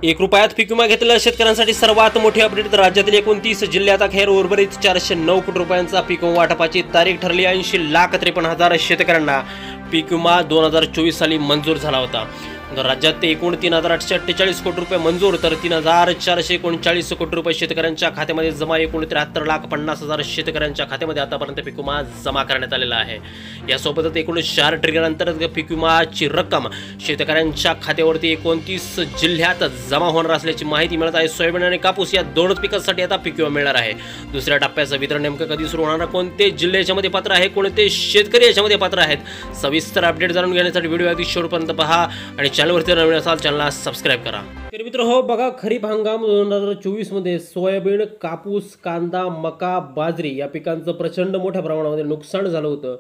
₹1 पीक विमा घेतलेल्या शेतकऱ्यांसाठी सर्वात मोठी अपडेट। राज्यातील 29 जिल्ह्यात अखेर उर्वरित 409 कोटी रुपयांचा पीक विमा वाटपाची तारीख ठरली। 80,53,000 शेतकऱ्यांना पीक विमा 2024 साली मंजूर झाला होता। राज्यात एकूण 3,848 कोटी रुपये मंजूर, तर 3,439 कोटी रुपये शेतकऱ्यांच्या खात्यामध्ये जमा। एकूण 73,50,000 शेतकऱ्यांच्या खात्यामध्ये आतापर्यंत पीक विमा जमा करण्यात आलेला आहे। यासोबतच एकूण 4 ट्रिगर अंतर्गत पीक विमाची रक्कम शेतकऱ्यांच्या खात्यावरती 29 जिल्ह्यात जमा होणार असल्याची माहिती मिळत आहे। सोयाबीन आणि कापूस या दोनच पिकांसाठी आता पीक विमा मिळणार आहे। दुसऱ्या टप्प्याचं वितरण नेमकं कधी सुरू होणार, कोणते जिल्हे याच्यामध्ये पात्र आहे, कोणते शेतकरी याच्यामध्ये पात्र आहेत, सविस्तर अपडेट जाणून घेण्यासाठी व्हिडिओ अगदी शेवटपर्यंत पहा आणि चॅनलवरती नवीन असाल चॅनलला सबस्क्राइब करा। तर मित्र हो बघा, खरीप हंगाम 2024 मध्ये सोयाबीन, कापूस, कांदा, मका, बाजरी या पिकांचं प्रचंड मोठ्या प्रमाणामध्ये नुकसान झालं होतं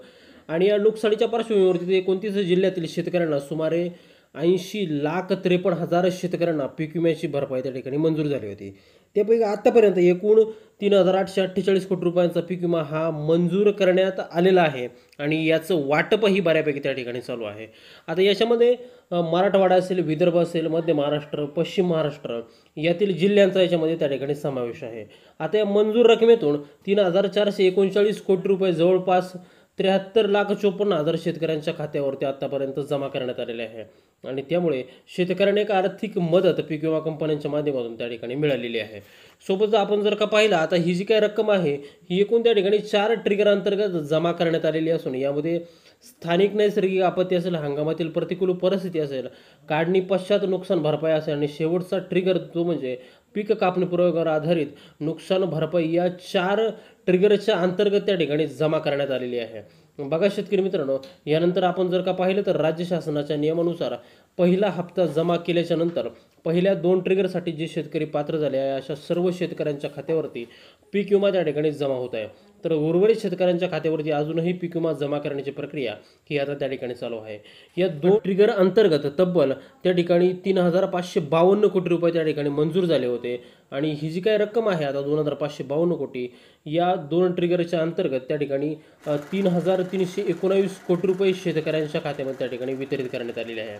आणि या नुकसानीच्या पार्श्वभूमीवरती 29 जिल्ह्यातील शेतकऱ्यांना सुमारे 80,53,000 शेतकऱ्यांना पीक विम्याची भरपाई त्या ठिकाणी मंजूर झाली होती। त्यापैकी आतापर्यंत एकूण 3,848 कोटी रुपयांचा पीक विमा हा मंजूर करण्यात आलेला आहे आणि याचं वाटपही बऱ्यापैकी त्या ठिकाणी चालू आहे। आता याच्यामध्ये मराठवाडा असेल, विदर्भ असेल, मध्य महाराष्ट्र, पश्चिम महाराष्ट्र यातील जिल्ह्यांचा याच्यामध्ये त्या ठिकाणी समावेश आहे। आता या मंजूर रकमेतून 3,439 कोटी रुपये जवळपास 73,54,000 शेतकऱ्यांच्या खात्यावरती आतापर्यंत जमा करण्यात आलेले आहे आणि त्यामुळे शेतकऱ्यांना एक आर्थिक मदत पीक विमा कंपन्यांच्या माध्यमातून त्या ठिकाणी मिळालेली आहे। सोबत आपण जर का पाहिलं, आता ही जी काही रक्कम आहे ही एकूण त्या ठिकाणी 4 ट्रिगर अंतर्गत जमा करण्यात आलेली असून यामध्ये स्थानिक नैसर्गिक आपत्ती असेल, हंगामातील प्रतिकूल परिस्थिती असेल, काढणी पश्चात नुकसान भरपाई असेल आणि शेवटचा ट्रिगर जो म्हणजे पीक कापणी प्रयोगावर आधारित नुकसान भरपाई या 4 ट्रिगरच्या अंतर्गत त्या ठिकाणी जमा करण्यात आलेली आहे। बघा शेतकरी मित्रांनो, यानंतर आपण जर का पाहिलं तर राज्य शासनाच्या नियमानुसार पहिला हप्ता जमा केल्याच्या नंतर पहिल्या 2 ट्रिगरसाठी जे शेतकरी पात्र झाले आहे अशा सर्व शेतकऱ्यांच्या खात्यावरती पीक विमा त्या ठिकाणी जमा होत आहे। तर उर्वरित शेतकऱ्यांच्या खात्यावरती अजूनही पीक विमा जमा करण्याची प्रक्रिया ही आता त्या ठिकाणी चालू आहे। या 2 ट्रिगर अंतर्गत तब्बल त्या ठिकाणी 3,552 कोटी रुपये त्या ठिकाणी मंजूर झाले होते आणि ही जी काही रक्कम आहे आता 2,552 कोटी या 2 ट्रिगरच्या अंतर्गत त्या ठिकाणी 3,319 कोटी रुपये शेतकऱ्यांच्या खात्यामध्ये त्या ठिकाणी वितरित करण्यात आलेले आहे।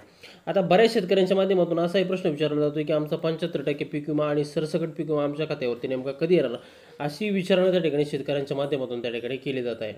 आता बऱ्याच शेतकऱ्यांच्या माध्यमातून असाही प्रश्न विचारला जातो की आमचा 75% पीक विमा आणि सरसकट पीक विमा आमच्या खात्यावरती नेमका कधी येणार, अशी विचारणा त्या ठिकाणी शेतकऱ्यांच्या माध्यमातून त्या ठिकाणी केली जात आहे।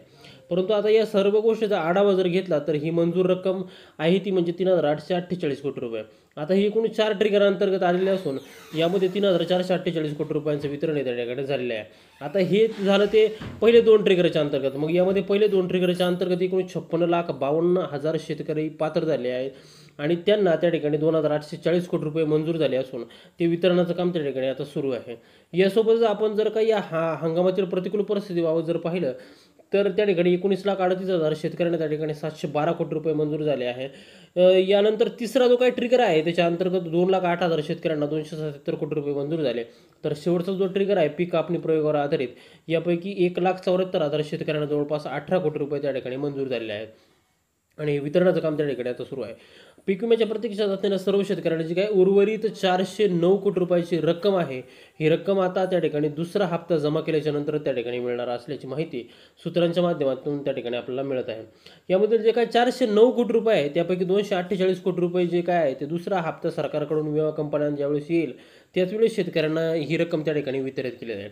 परंतु आता या सर्व गोष्टीचा आढावा जर घेतला तर ही मंजूर रक्कम आहे ती म्हणजे 3,848 कोटी रुपये। आता ही एकूण 4 ट्रिगर अंतर्गत आलेले असून यामध्ये 3,448 कोटी रुपयांचं वितरण त्या ठिकाणी झालेलं आहे। आता हे झालं ते पहिले 2 ट्रिगरच्या अंतर्गत, मग यामध्ये पहिले 2 ट्रिगरच्या अंतर्गत एकूण 56,52,000 शेतकरी पात्र झाले आहेत आणि त्यांना त्या ठिकाणी 2,840 कोटी रुपये मंजूर झाले असून ते वितरणाचं काम त्या ठिकाणी आता सुरू आहे। यासोबतच आपण जर का या हंगामातील प्रतिकूल परिस्थितीबाबत जर पाहिलं तर त्या ठिकाणी 19,38,000 शेतकऱ्यांना त्या ठिकाणी 712 कोटी रुपये मंजूर झाले आहे। यानंतर तिसरा जो काही ट्रिगर आहे त्याच्या अंतर्गत 2,08,000 शेतकऱ्यांना 277 कोटी रुपये मंजूर झाले। तर शेवटचा जो ट्रिगर आहे पीक कापणी प्रयोगावर आधारित यापैकी 1,74,000 शेतकऱ्यांना जवळपास 18 कोटी रुपये त्या ठिकाणी मंजूर झालेले आहेत आणि वितरणाचं काम त्या ठिकाणी आता सुरू आहे। पीक विम्याच्या प्रतीक्षेत असलेल्या सर्व शेतकऱ्यांना जी काही उर्वरित 409 कोटी रुपयाची रक्कम आहे ही रक्कम आता त्या ठिकाणी दुसरा हप्ता जमा केल्याच्या नंतर त्या ठिकाणी मिळणार असल्याची माहिती सूत्रांच्या माध्यमातून त्या ठिकाणी आपल्याला मिळत आहे। यामध्ये जे काही 409 कोटी रुपये आहे त्यापैकी 248 कोटी रुपये जे काय आहे ते दुसरा हप्ता सरकारकडून विमा कंपन्यांना ज्यावेळेस येईल त्याचवेळेस शेतकऱ्यांना ही रक्कम त्या ठिकाणी वितरित केली आहे।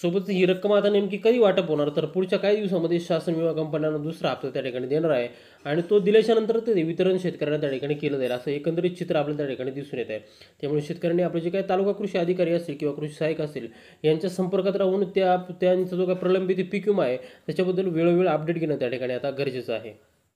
सोबत ही रक्कम आता नेमकी कधी वाटप होणार तर पुढच्या काही दिवसामध्ये शासन विमा कंपन्यांना दुसरा हप्ता त्या ठिकाणी देणार आहे आणि तो दिल्याच्या नंतर ते वितरण शेतकऱ्यांना त्या ठिकाणी केलं जाईल असं एकंदरीत चित्र आपल्याला त्या ठिकाणी दिसून येत आहे। त्यामुळे शेतकऱ्यांनी आपले जे काही तालुका कृषी अधिकारी असतील किंवा कृषी सहाय्यक असतील यांच्या संपर्कात राहून त्यांचा जो काही प्रलंबित पीक विमा आहे त्याच्याबद्दल वेळोवेळी अपडेट घेणं त्या ठिकाणी आता गरजेचं आहे।